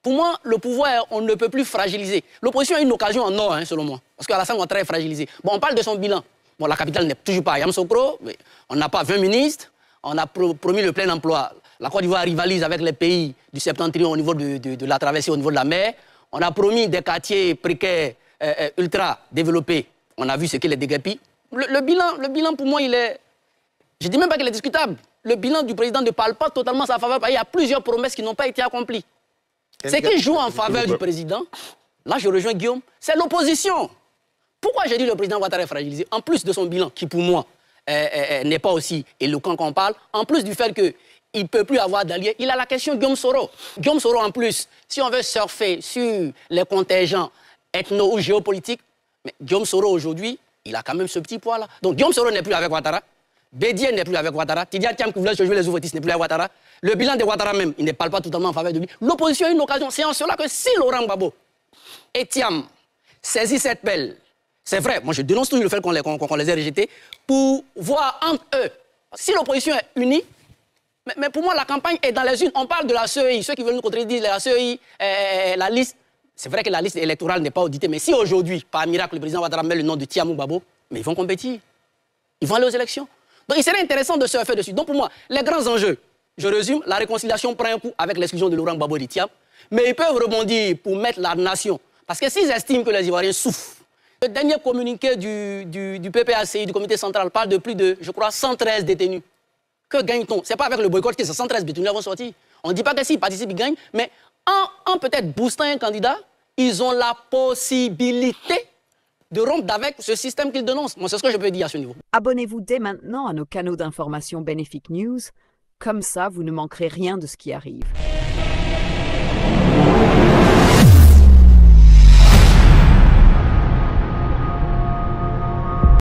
Pour moi, le pouvoir, on ne peut plus fragiliser. L'opposition a une occasion en or, hein, selon moi. Parce qu'Alassane Ouattara est fragilisé. Bon, on parle de son bilan. Bon, la capitale n'est toujours pas à Yamoussoukro. On n'a pas 20 ministres. On a promis le plein emploi. La Côte d'Ivoire rivalise avec les pays du septentrion au niveau de la traversée, au niveau de la mer. On a promis des quartiers précaires ultra développés. On a vu ce qu'il est déguerpi. Le bilan, pour moi, il est... Je ne dis même pas qu'il est discutable. Le bilan du président ne parle pas totalement sa faveur. Il y a plusieurs promesses qui n'ont pas été accomplies. Ce qui joue en faveur du président, là je rejoins Guillaume, c'est l'opposition. Pourquoi j'ai dit le président Ouattara est fragilisé? En plus de son bilan, qui pour moi n'est pas aussi éloquent qu'on parle, en plus du fait qu'il ne peut plus avoir d'alliés, il a la question Guillaume Soro. Guillaume Soro, en plus, si on veut surfer sur les contingents ethno- ou géopolitiques, mais Guillaume Soro aujourd'hui, il a quand même ce petit poids-là. Donc Guillaume Soro n'est plus avec Ouattara. Bédier n'est plus avec Ouattara. Tidia Thiam qui voulait se jouer les ouvriers n'est plus avec Ouattara. Le bilan de Ouattara même, il ne parle pas totalement en faveur de lui. L'opposition a une occasion. C'est en cela que si Laurent Gbagbo et Thiam saisissent cette pelle, c'est vrai, moi je dénonce toujours le fait qu'on les ait rejetés, pour voir entre eux, si l'opposition est unie, mais pour moi la campagne est dans les unes. On parle de la CEI, ceux qui veulent nous contredire, la CEI, la liste. C'est vrai que la liste électorale n'est pas auditée, mais si aujourd'hui, par miracle, le président Ouattara met le nom de Thiam ou Gbagbo, mais ils vont compétir. Ils vont aller aux élections. Donc il serait intéressant de se faire dessus. Donc pour moi, les grands enjeux, je résume, la réconciliation prend un coup avec l'exclusion de Laurent Gbagbo et de Thiam, mais ils peuvent rebondir pour mettre la nation. Parce que s'ils estiment que les Ivoiriens souffrent, le dernier communiqué du PPACI, du comité central, parle de plus de, je crois, 113 détenus. Que gagne-t-on? Ce n'est pas avec le boycott que ces 113 détenus vont sortir. On ne dit pas que s'ils participent, ils gagnent, mais en peut-être boostant un candidat, ils ont la possibilité de rompre avec ce système qu'ils dénoncent. Moi, c'est ce que je peux dire à ce niveau. Abonnez-vous dès maintenant à nos canaux d'information Bénéfique News. Comme ça, vous ne manquerez rien de ce qui arrive.